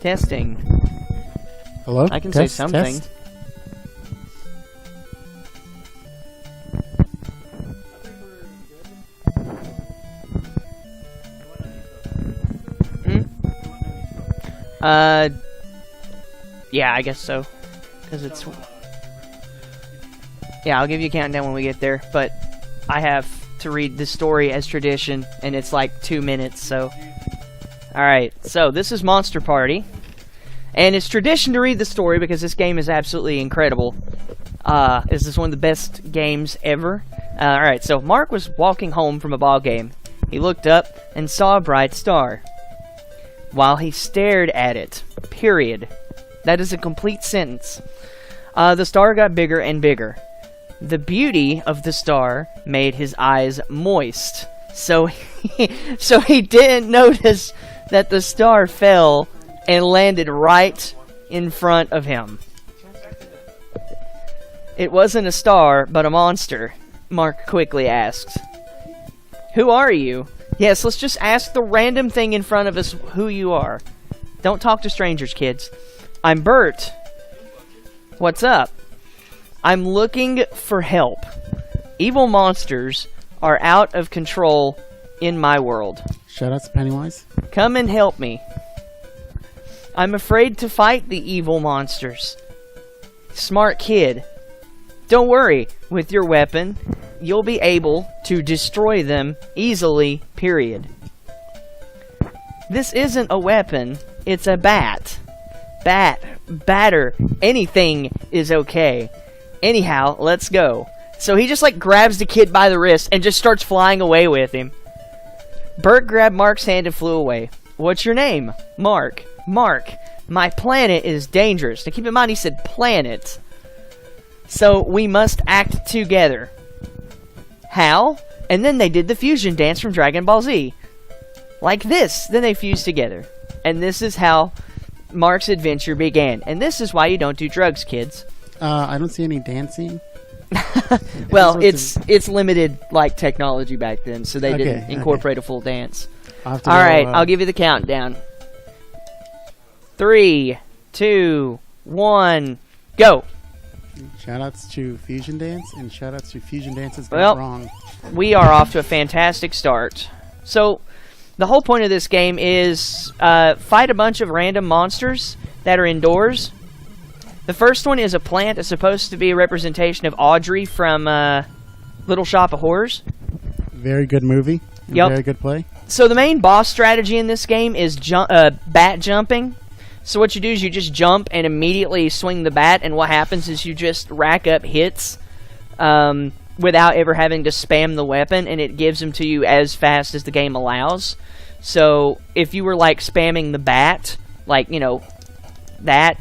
Testing. Hello? I can say something. Test. Yeah, I guess so. Because it's... Yeah, I'll give you a countdown when we get there, but I have to read the story as tradition, and it's like 2 minutes, so... Alright, so this is Monster Party, and it's tradition to read the story because this game is absolutely incredible. This is one of the best games ever. Alright, so Mark was walking home from a ball game. He looked up and saw a bright star. While he stared at it. Period. That is a complete sentence. The star got bigger and bigger. The beauty of the star made his eyes moist. So he didn't notice that the star fell and landed right in front of him. It wasn't a star, but a monster, Mark quickly asked. Who are you? Yes, let's just ask the random thing in front of us who you are. Don't talk to strangers, kids. I'm Bert. What's up? I'm looking for help. Evil monsters are out of control in my world. Shout out to Pennywise. Come and help me. I'm afraid to fight the evil monsters. Smart kid. Don't worry, with your weapon, you'll be able to destroy them easily, period. This isn't a weapon, it's a bat. Batter, anything is okay. Anyhow, let's go. So he just like grabs the kid by the wrist and just starts flying away with him. Bert grabbed Mark's hand and flew away. What's your name? Mark. Mark, my planet is dangerous. Now keep in mind he said planet. So we must act together. How? And then they did the fusion dance from Dragon Ball Z. Like this. Then they fused together. And this is how Mark's adventure began. And this is why you don't do drugs, kids. I don't see any dancing. Well, it's limited like technology back then, so they didn't incorporate a full dance. Alright, I'll give you the countdown. 3, 2, 1, go! Shoutouts to Fusion Dance and shoutouts to Fusion Dances Gone Wrong. We are off to a fantastic start. So, the whole point of this game is fight a bunch of random monsters that are indoors. The first one is a plant that's supposed to be a representation of Audrey from Little Shop of Horrors. Very good movie. Yep. Very good play. So the main boss strategy in this game is bat jumping. So what you do is you just jump and immediately swing the bat, and what happens is you just rack up hits without ever having to spam the weapon, and it gives them to you as fast as the game allows. So if you were like spamming the bat, like, you know, that...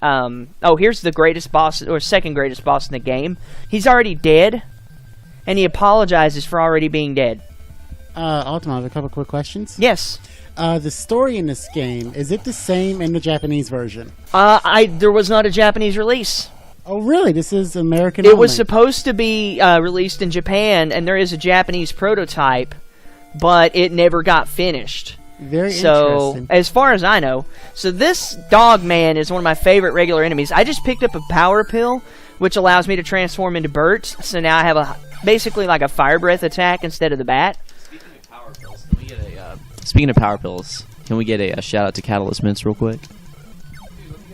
oh, here's the greatest boss, or second greatest boss in the game. He's already dead, and he apologizes for already being dead. Ultima, I have a couple quick questions. Yes. The story in this game, is it the same in the Japanese version? There was not a Japanese release. Oh, really? This is American It only? was supposed to be released in Japan, and there is a Japanese prototype, but it never got finished. Very interesting. So, as far as I know, so this dog man is one of my favorite regular enemies. I just picked up a power pill, which allows me to transform into Bert, so now I have basically like a fire breath attack instead of the bat. Speaking of power pills, can we get a shout out to Catalyst Mints real quick?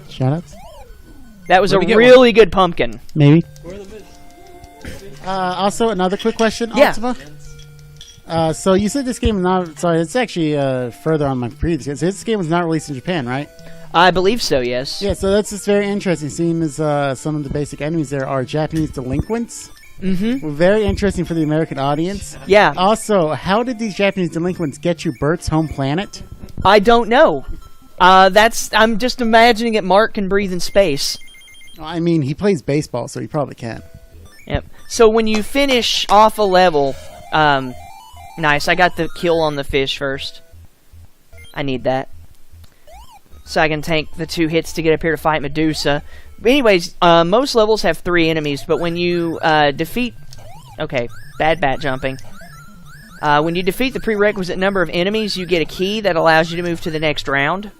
Shoutouts? That was a really good pumpkin. Maybe. Also, another quick question, Ultima. So you said this game is not... Sorry, it's actually further on my previous... So this game was not released in Japan, right? I believe so, yes. Yeah, so that's just very interesting, seeing as some of the basic enemies there are Japanese delinquents. Mm-hmm. Very interesting for the American audience. Yeah. Also, how did these Japanese delinquents get you Bert's home planet? I don't know. I'm just imagining that Mark can breathe in space. I mean, he plays baseball, so he probably can. Yep. So when you finish off a level... nice, I got the kill on the fish first. I need that. So I can tank the 2 hits to get up here to fight Medusa. But anyways, most levels have 3 enemies, but when you defeat... Okay, bad bat jumping. When you defeat the prerequisite number of enemies, you get a key that allows you to move to the next round.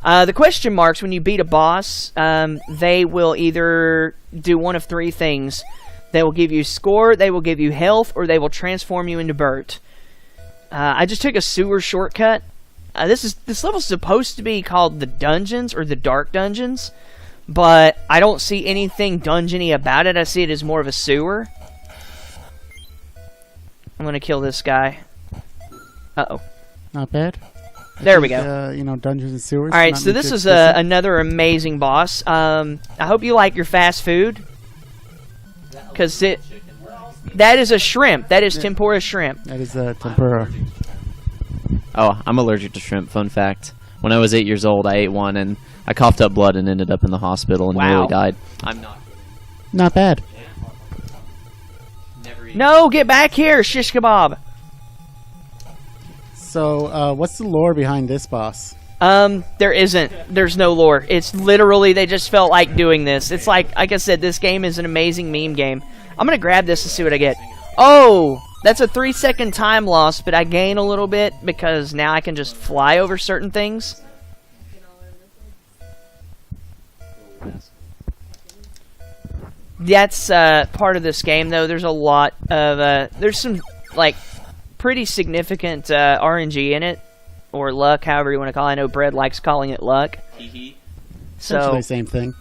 The question marks, when you beat a boss, they will either do one of three things. They will give you score, they will give you health, or they will transform you into Bert. I just took a sewer shortcut. This level's supposed to be called the dungeons, or the dark dungeons, but I don't see anything dungeony about it. I see it as more of a sewer. I'm gonna kill this guy. Uh-oh. Not bad. There we go. You know, dungeons and sewers. Alright, so this is another amazing boss. I hope you like your fast food. Because that is a shrimp. That is tempura shrimp. That is tempura. Oh, I'm allergic to shrimp. Fun fact. When I was 8 years old, I ate one, and I coughed up blood and ended up in the hospital and nearly died. I'm not. Not bad. No, get back here, shish kebab. So, what's the lore behind this boss? There isn't. There's no lore. It's literally, they just felt like doing this. It's like I said, this game is an amazing meme game. I'm gonna grab this and see what I get. Oh! That's a 3-second time loss, but I gain a little bit because now I can just fly over certain things. That's part of this game, though. There's a lot of there's some like pretty significant RNG in it, or luck, however you want to call it. I know Brett likes calling it luck. Essentially the same thing.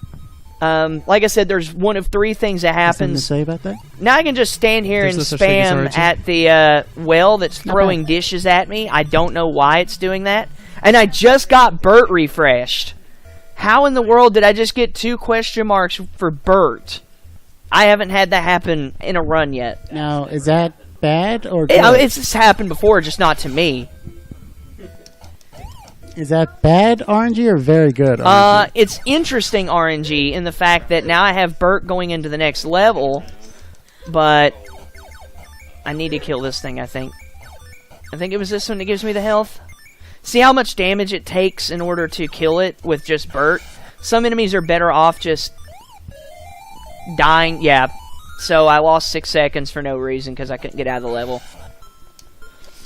Like I said, there's one of three things that happens. Something to say about that? Now I can just stand here and spam at the well that's throwing dishes at me. I don't know why it's doing that. And I just got Bert refreshed. How in the world did I just get 2 question marks for Bert? I haven't had that happen in a run yet. Now, is that bad or good? It's happened before, just not to me. Is that bad RNG or very good RNG? It's interesting RNG in the fact that now I have Bert going into the next level, but I need to kill this thing, I think. I think it was this one that gives me the health. See how much damage it takes in order to kill it with just Bert? Some enemies are better off just dying. Yeah, so I lost 6 seconds for no reason because I couldn't get out of the level.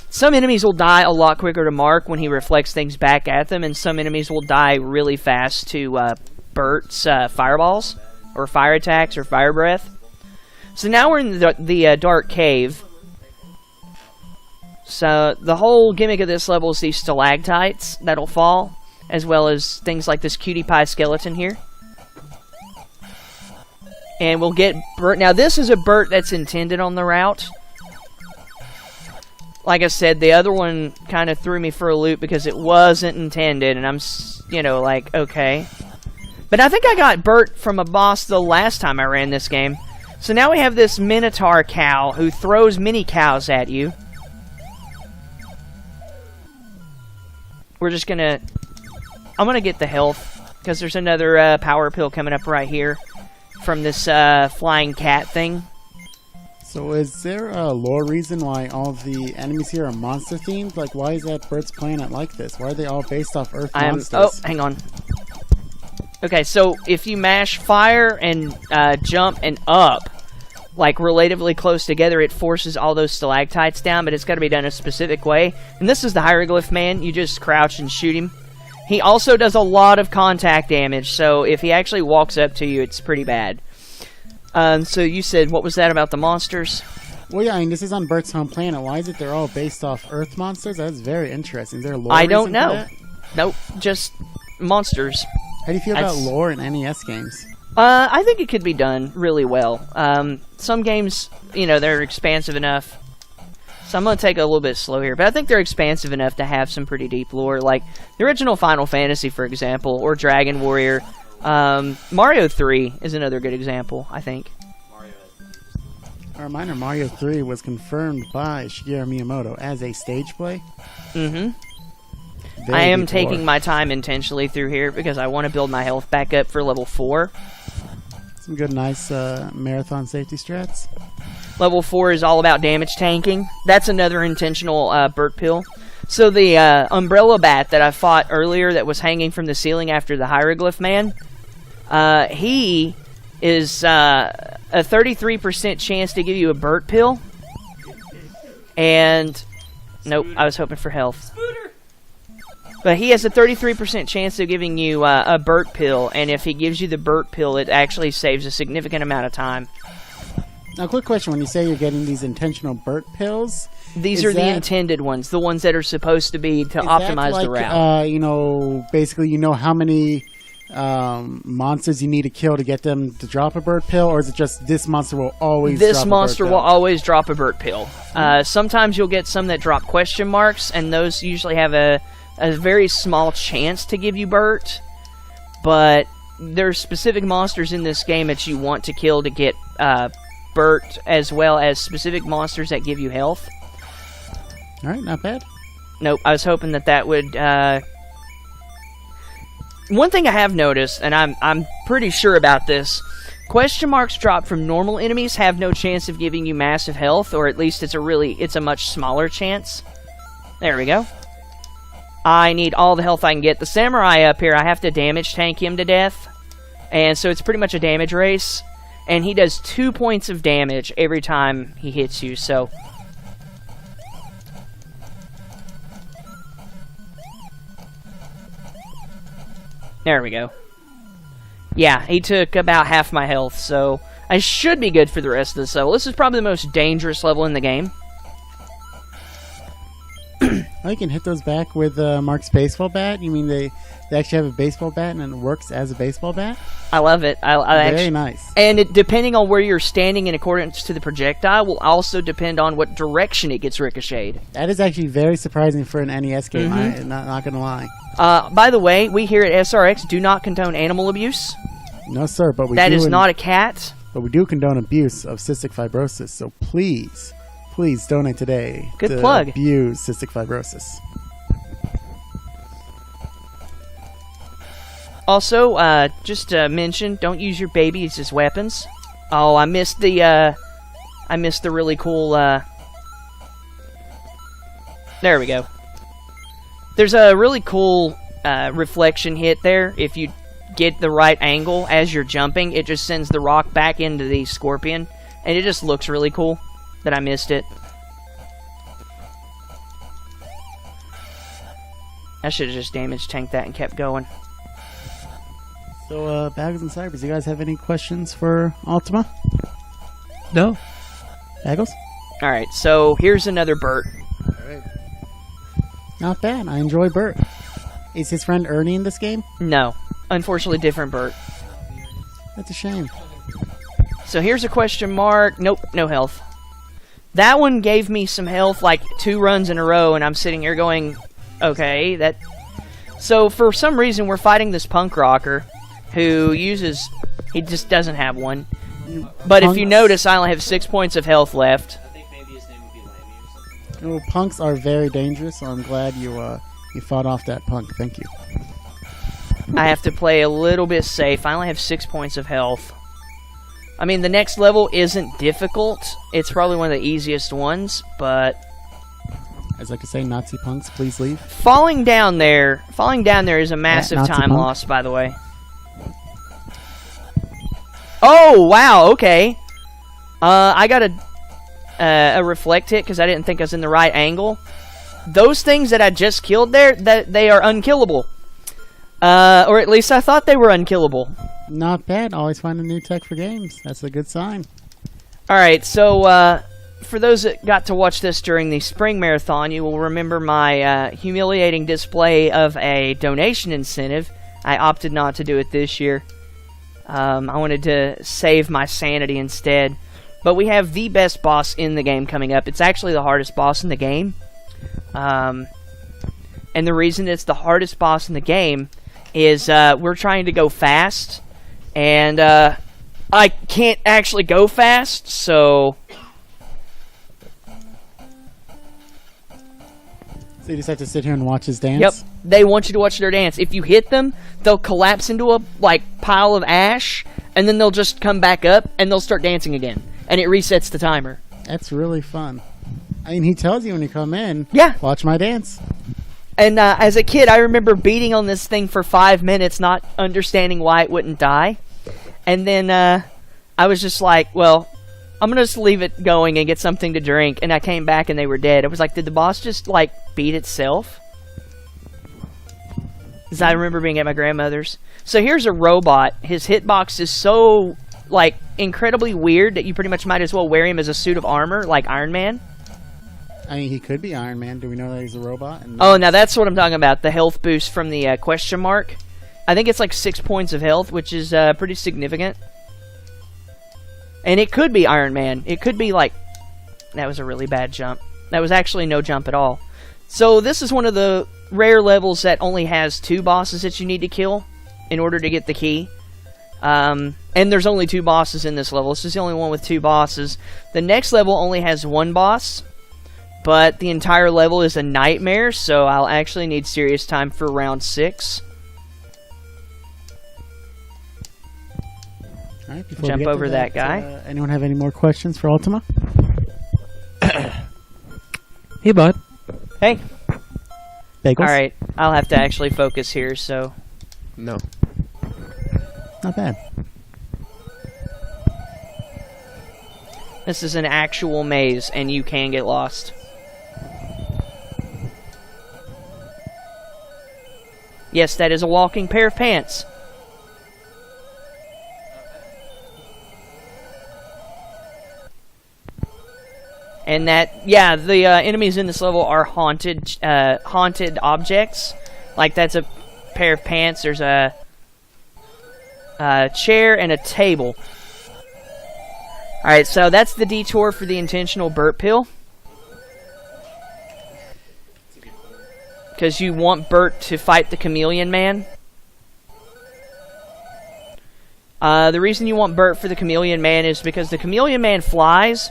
Some enemies will die a lot quicker to Mark when he reflects things back at them, and some enemies will die really fast to Bert's fireballs, or fire attacks, or fire breath. So now we're in the dark cave. So the whole gimmick of this level is these stalactites that'll fall, as well as things like this cutie pie skeleton here. And we'll get Bert. Now this is a Bert that's intended on the route. Like I said, the other one kind of threw me for a loop because it wasn't intended, and I'm, you know, like, okay. But I think I got Bert from a boss the last time I ran this game. So now we have this Minotaur cow who throws mini cows at you. We're just gonna... I'm gonna get the health, because there's another power pill coming up right here from this flying cat thing. So is there a lore reason why all the enemies here are monster themed? Like, why is that Bert's planet like this? Why are they all based off Earth monsters? Oh, hang on. Okay, so if you mash fire and jump and up, like relatively close together, it forces all those stalactites down, but it's got to be done a specific way. And this is the hieroglyph man. You just crouch and shoot him. He also does a lot of contact damage, so if he actually walks up to you, it's pretty bad. So you said, what was that about the monsters? Well, yeah, I mean, this is on Bert's home planet. Why is it they're all based off Earth monsters? That's very interesting. Is there a lore I don't reason know. for that? Nope, just monsters. How do you feel about lore in NES games? I think it could be done really well. Some games, you know, they're expansive enough. So I'm going to take it a little bit slow here. But I think they're expansive enough to have some pretty deep lore. Like the original Final Fantasy, for example, or Dragon Warrior. Mario 3 is another good example, I think. A reminder, Mario 3 was confirmed by Shigeru Miyamoto as a stage play. Mm-hmm. I am taking my time intentionally through here because I want to build my health back up for level 4. Some good, nice marathon safety strats. Level 4 is all about damage tanking. That's another intentional Bert pill. So the umbrella bat that I fought earlier that was hanging from the ceiling after the hieroglyph man, he is a 33% chance to give you a Bert pill. And, nope, I was hoping for health. But he has a 33% chance of giving you a Burt pill, and if he gives you the Burt pill, it actually saves a significant amount of time. Now, quick question. When you say you're getting these intentional Burt pills... These are the intended ones, the ones that are supposed to be to optimize the route. You know, basically, you know how many monsters you need to kill to get them to drop a Burt pill, or is it just this monster will always drop a Burt pill? This monster will always drop a Burt pill. Sometimes you'll get some that drop question marks, and those usually have a very small chance to give you Burt, but there's specific monsters in this game that you want to kill to get Burt, as well as specific monsters that give you health. Alright, not bad. Nope, I was hoping that would... One thing I have noticed, and I'm pretty sure about this, question marks dropped from normal enemies have no chance of giving you massive health, or at least it's a much smaller chance. There we go. I need all the health I can get. The samurai up here, I have to damage tank him to death, and so it's pretty much a damage race, and he does 2 points of damage every time he hits you, so... There we go. Yeah, he took about half my health, so I should be good for the rest of this level. This is probably the most dangerous level in the game. Oh, you can hit those back with Mark's baseball bat? You mean they actually have a baseball bat and it works as a baseball bat? I love it. Very nice. And depending on where you're standing in accordance to the projectile will also depend on what direction it gets ricocheted. That is actually very surprising for an NES game, I'm not going to lie. By the way, we here at SRX do not condone animal abuse. No, sir, but that is not a cat. But we do condone abuse of cystic fibrosis, so please donate today to plug. Abuse cystic fibrosis. Also, just to mention, don't use your babies as weapons. Oh, I missed the really cool, There we go. There's a really cool, reflection hit there. If you get the right angle as you're jumping, it just sends the rock back into the scorpion. And it just looks really cool that I missed it. I should have just damage tanked that and kept going. So, Baggles and Cybers, you guys have any questions for Ultima? No. Baggles? Alright, so here's another Burt. Alright. Not bad. I enjoy Burt. Is his friend Ernie in this game? No. Unfortunately, different Burt. That's a shame. So here's a question mark. Nope, no health. That one gave me some health, like 2 runs in a row, and I'm sitting here going, okay, that... So for some reason, we're fighting this punk rocker who uses... He just doesn't have one. But Punks. If you notice, I only have 6 points of health left. I think maybe his name would be Lammy or something. Well, punks are very dangerous, so I'm glad you fought off that punk. Thank you. I have to play a little bit safe. I only have 6 points of health. I mean, the next level isn't difficult. It's probably one of the easiest ones, but... As I could say, Nazi punks, please leave. Falling down there is a massive time loss, by the way. Oh, wow, okay. I got a reflect hit because I didn't think I was in the right angle. Those things that I just killed there, they are unkillable. Or at least I thought they were unkillable. Not bad. Always find a new tech for games. That's a good sign. Alright, so for those that got to watch this during the spring marathon, you will remember my humiliating display of a donation incentive. I opted not to do it this year. I wanted to save my sanity instead. But we have the best boss in the game coming up. It's actually the hardest boss in the game. And the reason it's the hardest boss in the game is we're trying to go fast. And I can't actually go fast, so... So you just have to sit here and watch his dance? Yep. They want you to watch their dance. If you hit them, they'll collapse into a pile of ash, and then they'll just come back up, and they'll start dancing again. And it resets the timer. That's really fun. I mean, he tells you when you come in, yeah, watch my dance. And as a kid, I remember beating on this thing for 5 minutes, not understanding why it wouldn't die. And then I was just like, well, I'm going to just leave it going and get something to drink. And I came back and they were dead. I was like, did the boss just, beat itself? As I remember being at my grandmother's. So here's a robot. His hitbox is so, like, incredibly weird that you pretty much might as well wear him as a suit of armor, like Iron Man. I mean, he could be Iron Man. Do we know that he's a robot? Oh, now that's what I'm talking about. The health boost from the question mark. I think it's like 6 points of health, which is pretty significant. And it could be Iron Man. It could be like... That was a really bad jump. That was actually no jump at all. So this is one of the rare levels that only has 2 bosses that you need to kill in order to get the key. And there's only 2 bosses in this level. This is the only one with 2 bosses. The next level only has 1 boss. But the entire level is a nightmare, so I'll actually need serious time for round 6. All right, before Jump over that guy. Anyone have any more questions for Ultima? Hey, bud. Hey. Bagels? Alright, I'll have to actually focus here, so... No. Not bad. This is an actual maze, and you can get lost. Yes, that is a walking pair of pants. And that, yeah, the enemies in this level are haunted objects. Like, that's a pair of pants. There's a chair and a table. Alright, so that's the detour for the intentional burp pill. Because you want Bert to fight the Chameleon Man. The reason you want Bert for the Chameleon Man is because the Chameleon Man flies.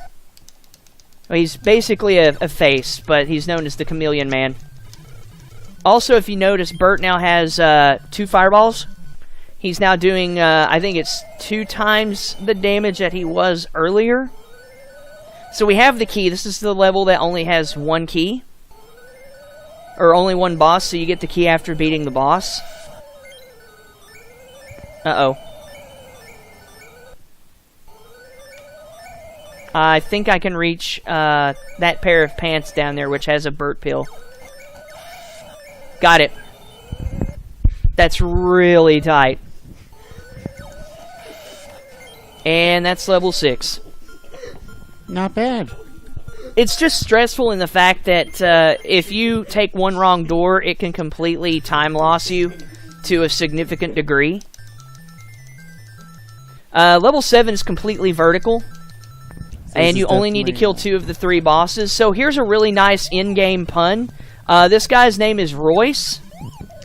Well, he's basically a face, but he's known as the Chameleon Man. Also, if you notice, Bert now has 2 fireballs. He's now doing, I think it's 2 times the damage that he was earlier. So we have the key. This is the level that only has 1 key. Or only 1 boss, so you get the key after beating the boss. Uh-oh. I think I can reach that pair of pants down there, which has a Burt pill. Got it. That's really tight. And that's level 6. Not bad. It's just stressful in the fact that if you take one wrong door, it can completely time loss you to a significant degree. Level 7 is completely vertical. So and you only need to kill 2 of the 3 bosses. So here's a really nice in-game pun. This guy's name is Royce.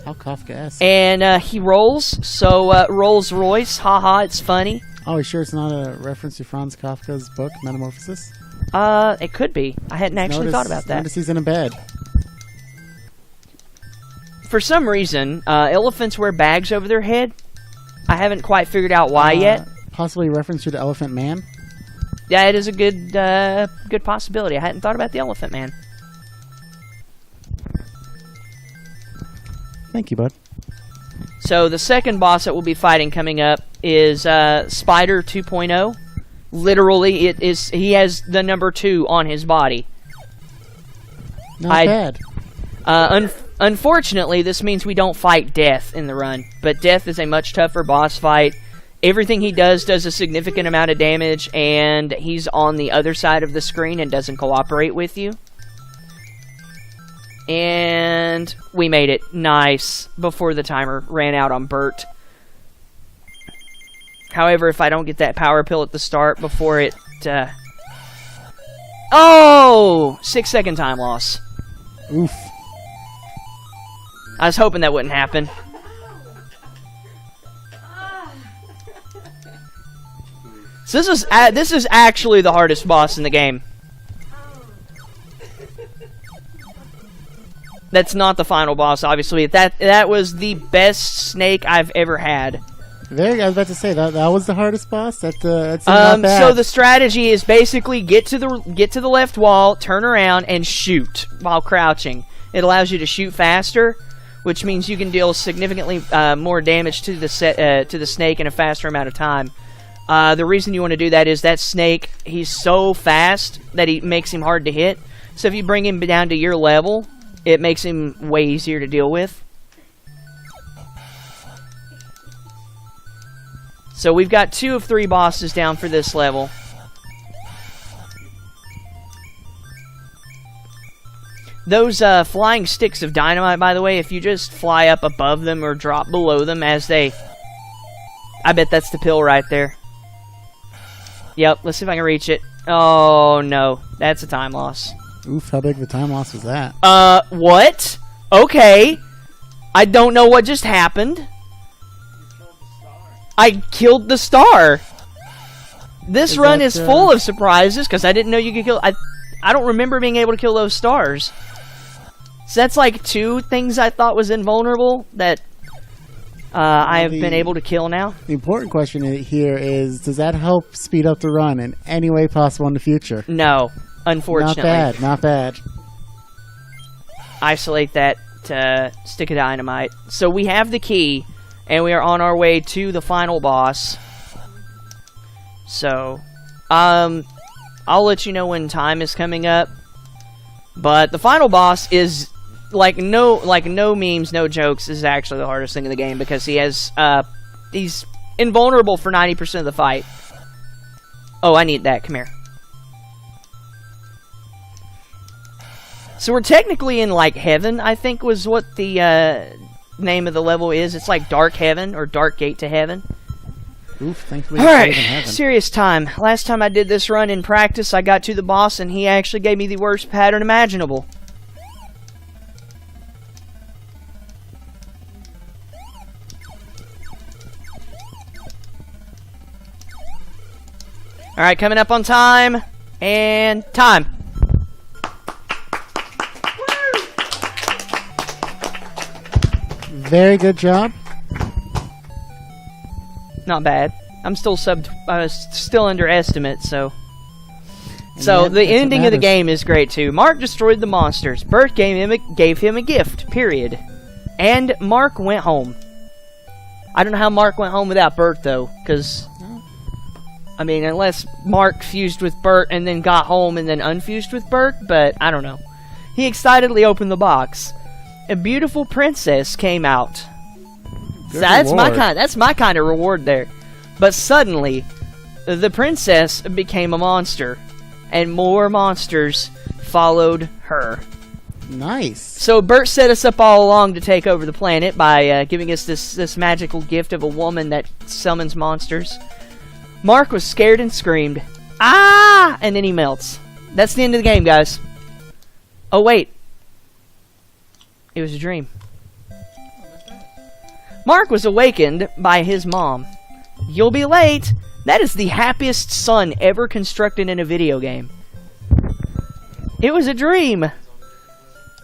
How Kafka-esque. And he rolls. So Rolls Royce. Haha, it's funny. Oh, you sure it's not a reference to Franz Kafka's book, Metamorphosis? It could be. I hadn't actually thought about that. Notice he's in a bed. For some reason, elephants wear bags over their head. I haven't quite figured out why yet. Possibly a reference to the Elephant Man? Yeah, it is a good good possibility. I hadn't thought about the Elephant Man. Thank you, bud. So the second boss that we'll be fighting coming up is Spider 2.0. Literally, he has the number 2 on his body. Not bad. Unfortunately, this means we don't fight Death in the run. But Death is a much tougher boss fight. Everything he does a significant amount of damage, and he's on the other side of the screen and doesn't cooperate with you. And we made it. Nice. Before the timer ran out on Bert. However, if I don't get that power pill at the start before it... Oh! 6-second time loss. Oof. I was hoping that wouldn't happen. So this is actually the hardest boss in the game. That's not the final boss, obviously. That was the best snake I've ever had. I was about to say that was the hardest boss. That's not bad. So the strategy is basically get to the left wall, turn around, and shoot while crouching. It allows you to shoot faster, which means you can deal significantly more damage to the snake in a faster amount of time. The reason you want to do that is that snake, he's so fast that he makes him hard to hit. So if you bring him down to your level, it makes him way easier to deal with. So we've got 2 of 3 bosses down for this level. Those flying sticks of dynamite, by the way, if you just fly up above them or drop below them as they... I bet that's the pill right there. Yep, let's see if I can reach it. Oh, no. That's a time loss. Oof, how big of a time loss was that? What? Okay. I don't know what just happened. I killed the star. This run is full of surprises, because I didn't know you could kill... I don't remember being able to kill those stars. So that's like 2 things I thought was invulnerable that I have been able to kill now. The important question here is, does that help speed up the run in any way possible in the future? No, unfortunately. Not bad, not bad. Isolate that stick of dynamite. So we have the key, and we are on our way to the final boss. So, I'll let you know when time is coming up. But the final boss is no memes, no jokes. This is actually the hardest thing in the game because he's invulnerable for 90% of the fight. Oh, I need that. Come here. So we're technically in like heaven, I think was what the name of the level is. It's like Dark Heaven or Dark Gate to Heaven. Oof, thankfully. Alright, serious time. Last time I did this run in practice, I got to the boss and he actually gave me the worst pattern imaginable. Alright, coming up on time. And time. Very good job. Not bad. I'm still still underestimate, so... So, yeah, the ending of the game is great, too. Mark destroyed the monsters. Bert gave him a gift, period. And Mark went home. I don't know how Mark went home without Bert, though, because... I mean, unless Mark fused with Bert and then got home and then unfused with Bert, but I don't know. He excitedly opened the box. A beautiful princess came out. So that's my kind of reward there. But suddenly, the princess became a monster, and more monsters followed her. Nice. So Bert set us up all along to take over the planet by giving us this magical gift of a woman that summons monsters. Mark was scared and screamed, "Ah!" and then he melts. That's the end of the game, guys. Oh, wait. It was a dream. Mark was awakened by his mom. You'll be late. That is the happiest son ever constructed in a video game. It was a dream.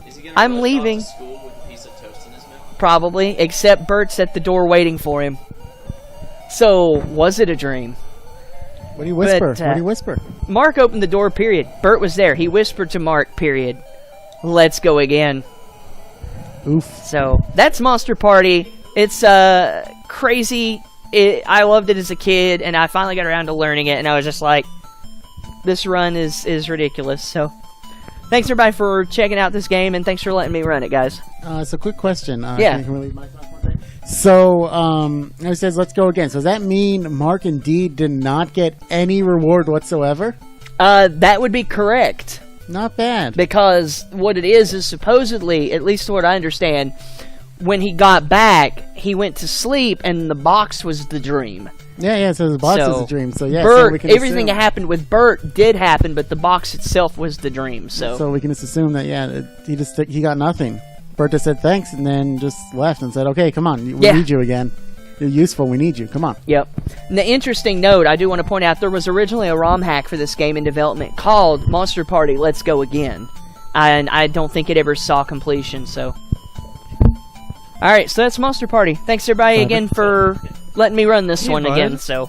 Is he gonna I'm leaving. Off to school with a piece of toast in his mouth? Probably, except Bert's at the door waiting for him. So, was it a dream? What do you whisper? But, what do you whisper? Mark opened the door, period. Bert was there. He whispered to Mark, period. Let's go again. Oof. So, that's Monster Party. It's crazy. I loved it as a kid, and I finally got around to learning it, and I was just like, this run is ridiculous. So, thanks everybody for checking out this game, and thanks for letting me run it, guys. So, quick question. Yeah. Can we leave my thoughts one thing? So, it says, let's go again. So, does that mean Mark and Dee did not get any reward whatsoever? That would be correct. Not bad. Because what it is supposedly, at least what I understand, when he got back, he went to sleep, and the box was the dream. Yeah, so the box is a dream. So, yeah, Bert, so we can everything assume, that happened with Bert did happen, but the box itself was the dream. So we can just assume that, he got nothing. Bert just said thanks, and then just left and said, okay, come on, we need you again. You're useful, we need you, come on. Yep. And the interesting note, I do want to point out, there was originally a ROM hack for this game in development called Monster Party Let's Go Again. And I don't think it ever saw completion, so... Alright, so that's Monster Party. Thanks everybody again for letting me run this one again, so...